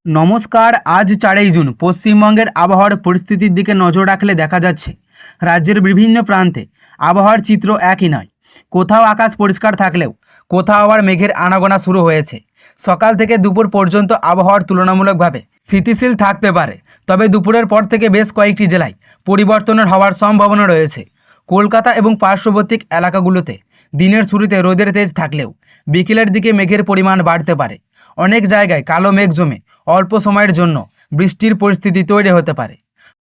নমস্কার। আজ 4ই জুন পশ্চিমবঙ্গের আবহাওয়ার পরিস্থিতির দিকে নজর রাখলে দেখা যাচ্ছে রাজ্যের বিভিন্ন প্রান্তে আবহাওয়ার চিত্র একই নয়। কোথাও আকাশ পরিষ্কার থাকলেও কোথাও আবার মেঘের আনাগোনা শুরু হয়েছে। সকাল থেকে দুপুর পর্যন্ত আবহাওয়ার তুলনামূলকভাবে স্থিতিশীল থাকতে পারে, তবে দুপুরের পর থেকে বেশ কয়েকটি জেলায় পরিবর্তনের হওয়ার সম্ভাবনা রয়েছে। কলকাতা এবং পার্শ্ববর্তী এলাকাগুলোতে দিনের শুরুতে রোদের তেজ থাকলেও বিকেলের দিকে মেঘের পরিমাণ বাড়তে পারে। অনেক জায়গায় কালো মেঘ জমে অল্প সময়ের জন্য বৃষ্টির পরিস্থিতি তৈরি হতে পারে।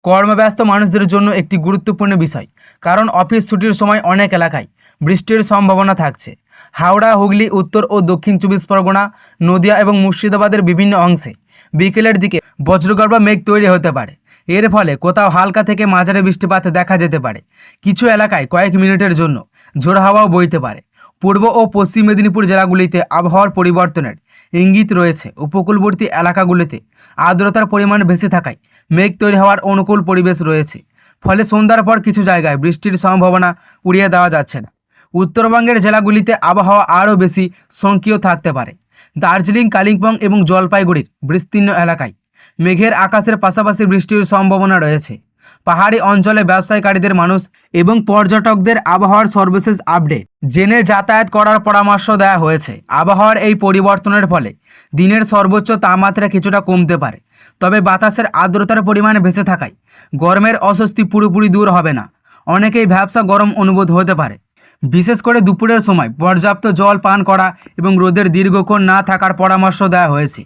কর্মব্যস্ত মানুষদের জন্য একটি গুরুত্বপূর্ণ বিষয়, কারণ অফিস ছুটির সময় অনেক এলাকায় বৃষ্টির সম্ভাবনা থাকছে। হাওড়া, হুগলি, উত্তর ও দক্ষিণ 24 পরগনা, নদিয়া এবং মুর্শিদাবাদের বিভিন্ন অংশে বিকেলের দিকে বজ্রগর্ভ মেঘ তৈরি হতে পারে। এর ফলে কোথাও হালকা থেকে মাঝারি বৃষ্টিপাত দেখা যেতে পারে। কিছু এলাকায় কয়েক মিনিটের জন্য ঝোড়ো হাওয়াও বইতে পারে। পূর্ব ও পশ্চিম মেদিনীপুর জেলাগুলিতে আবহাওয়ার পরিবর্তনের ইঙ্গিত রয়েছে। উপকূলবর্তী এলাকাগুলিতে আর্দ্রতার পরিমাণ বেশি থাকায় মেঘ তৈরি হওয়ার অনুকূল পরিবেশ রয়েছে। ফলে সন্ধ্যার পর কিছু জায়গায় বৃষ্টির সম্ভাবনা উড়িয়ে দেওয়া যাচ্ছে না। উত্তরবঙ্গের জেলাগুলিতে আবহাওয়া আরও বেশি সক্রিয় থাকতে পারে। দার্জিলিং, কালিম্পং এবং জলপাইগুড়ির বিস্তীর্ণ এলাকায় মেঘের আকাশের পাশাপাশি বৃষ্টির সম্ভাবনা রয়েছে। পাহাড়ি অঞ্চলে ব্যবসায়ীকারীদের মানুষ এবং পর্যটকদের আবহাওয়ার সর্বশেষ আপডেট জেনে যাতায়াত করার পরামর্শ দেওয়া হয়েছে। আবহাওয়ার এই পরিবর্তনের ফলে দিনের সর্বোচ্চ তাপমাত্রা কিছুটা কমতে পারে, তবে বাতাসের আর্দ্রতার পরিমাণ বেঁচে থাকায় গরমের অস্বস্তি পুরোপুরি দূর হবে না। অনেকেই ভ্যাপসা গরম অনুভূত হতে পারে। বিশেষ করে দুপুরের সময় পর্যাপ্ত জল পান করা এবং রোদের দীর্ঘক্ষণ না থাকার পরামর্শ দেওয়া হয়েছে।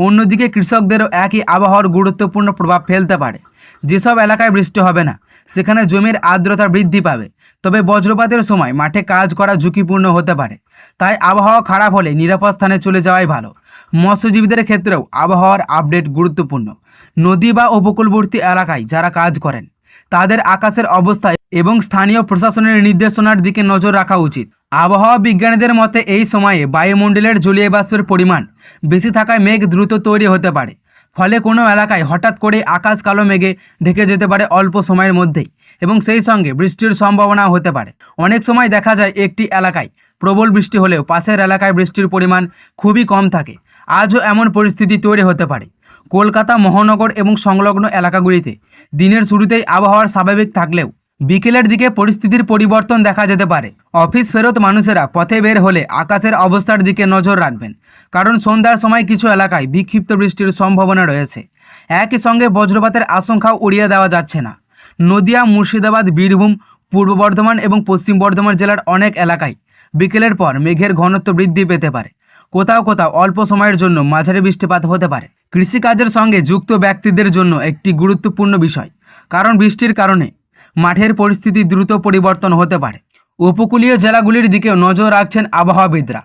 অন্যদিকে কৃষকদেরও একই আবহাওয়ার গুরুত্বপূর্ণ প্রভাব ফেলতে পারে। যেসব এলাকায় বৃষ্টি হবে না সেখানে জমির আর্দ্রতা বৃদ্ধি পাবে, তবে বজ্রপাতের সময় মাঠে কাজ করা ঝুঁকিপূর্ণ হতে পারে। তাই আবহাওয়া খারাপ হলে নিরাপদ স্থানে চলে যাওয়াই ভালো। মৎস্যজীবীদের ক্ষেত্রেও আবহাওয়ার আপডেট গুরুত্বপূর্ণ। নদী বা উপকূলবর্তী এলাকায় যারা কাজ করেন তাদের আকাশের অবস্থা এবং স্থানীয় প্রশাসনের নির্দেশনার দিকে নজর রাখা উচিত। আবহাওয়া বিজ্ঞানীদের মতে এই সময়ে বায়ুমণ্ডলের জলীয় বাষ্পের পরিমাণ বেশি থাকায় মেঘ দ্রুত তৈরি হতে পারে। ফলে কোনো এলাকায় হঠাৎ করে আকাশ কালো মেঘে ঢেকে যেতে পারে অল্প সময়ের মধ্যেই, এবং সেই সঙ্গে বৃষ্টির সম্ভাবনাও হতে পারে। অনেক সময় দেখা যায় একটি এলাকায় প্রবল বৃষ্টি হলেও পাশের এলাকায় বৃষ্টির পরিমাণ খুবই কম থাকে। আজও এমন পরিস্থিতি তৈরি হতে পারে। কলকাতা মহানগর এবং সংলগ্ন এলাকাগুলিতে দিনের শুরুতেই আবহাওয়ার স্বাভাবিক থাকলেও বিকেলের দিকে পরিস্থিতির পরিবর্তন দেখা যেতে পারে। অফিস ফেরত মানুষেরা পথে বের হলে আকাশের অবস্থার দিকে নজর রাখবেন, কারণ সন্ধ্যার সময় কিছু এলাকায় বিক্ষিপ্ত বৃষ্টির সম্ভাবনা রয়েছে। একই সঙ্গে বজ্রপাতের আশঙ্কাও উড়িয়ে দেওয়া যাচ্ছে না। নদিয়া, মুর্শিদাবাদ, বীরভূম, পূর্ব বর্ধমান এবং পশ্চিম বর্ধমান জেলার অনেক এলাকায় বিকেলের পর মেঘের ঘনত্ব বৃদ্ধি পেতে পারে। কোথাও কোথাও অল্প সময়ের জন্য মাঝারি বৃষ্টিপাত হতে পারে। কৃষিকাজের সঙ্গে যুক্ত ব্যক্তিদের জন্য একটি গুরুত্বপূর্ণ বিষয়, কারণ বৃষ্টির কারণে মাঠের পরিস্থিতি দ্রুত পরিবর্তন হতে পারে। উপকূলীয় জেলাগুলির দিকেও নজর রাখছেন আবহাওয়াবিদরা।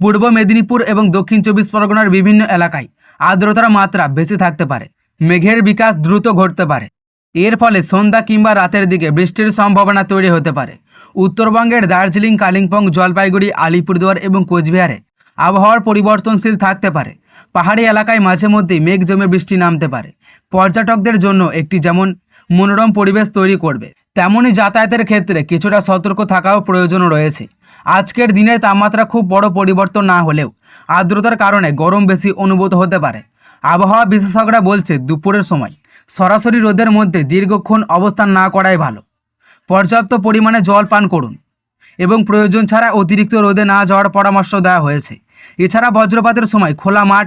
পূর্ব মেদিনীপুর এবং দক্ষিণ 24 পরগনার বিভিন্ন এলাকায় আর্দ্রতার মাত্রা বেশি থাকতে পারে। মেঘের বিকাশ দ্রুত ঘটতে পারে। এর ফলে সন্ধ্যা কিংবা রাতের দিকে বৃষ্টির সম্ভাবনা তৈরি হতে পারে। উত্তরবঙ্গের দার্জিলিং, কালিম্পং, জলপাইগুড়ি, আলিপুরদুয়ার এবং কোচবিহারে আবহাওয়ার পরিবর্তনশীল থাকতে পারে। পাহাড়ি এলাকায় মাঝে মধ্যেই মেঘ জমে বৃষ্টি নামতে পারে। পর্যটকদের জন্য একটি যেমন মনোরম পরিবেশ তৈরি করবে, তেমনই যাতায়াতের ক্ষেত্রে কিছুটা সতর্ক থাকাও প্রয়োজন রয়েছে। আজকের দিনের তাপমাত্রা খুব বড় পরিবর্তন না হলেও আর্দ্রতার কারণে গরম বেশি অনুভূত হতে পারে। আবহাওয়া বিশেষজ্ঞরা বলছে দুপুরের সময় সরাসরি রোদের মধ্যে দীর্ঘক্ষণ অবস্থান না করাই ভালো। পর্যাপ্ত পরিমাণে জল পান করুন এবং প্রয়োজন ছাড়া অতিরিক্ত রোদে না যাওয়ার পরামর্শ দেওয়া হয়েছে। এছাড়া বজ্রপাতের সময় খোলা মাঠ,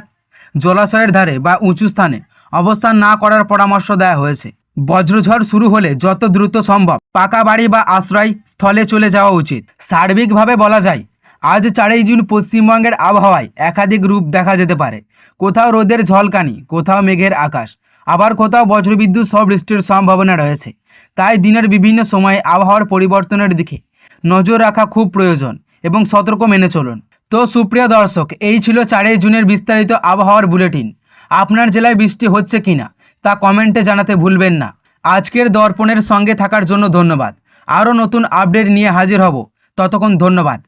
জলাশয়ের ধারে বা উঁচু স্থানে অবস্থান না করার পরামর্শ দেওয়া হয়েছে। বজ্রঝড় শুরু হলে যত দ্রুত সম্ভব পাকা বাড়ি বা আশ্রয় স্থলে চলে যাওয়া উচিত। সার্বিকভাবে বলা যায় আজ 4ই জুন পশ্চিমবঙ্গের আবহাওয়ায় একাধিক রূপ দেখা যেতে পারে। কোথাও রোদের ঝলকানি, কোথাও মেঘের আকাশ, আবার কোথাও বজ্রবিদ্যুৎ সহ বৃষ্টির সম্ভাবনা রয়েছে। তাই দিনের বিভিন্ন সময়ে আবহাওয়ার পরিবর্তনের দিকে নজর রাখা খুব প্রয়োজন এবং সতর্ক মেনে চলুন। তো সুপ্রিয় দর্শক, এই ছিল 4ই জুনের বিস্তারিত আবহাওয়ার বুলেটিন। আপনার জেলায় বৃষ্টি হচ্ছে কিনা তা কমেন্টে জানাতে ভুলবেন না। আজকের দর্পণের সঙ্গে থাকার জন্য ধন্যবাদ। আরও নতুন আপডেট নিয়ে হাজির হব, ততক্ষণ ধন্যবাদ।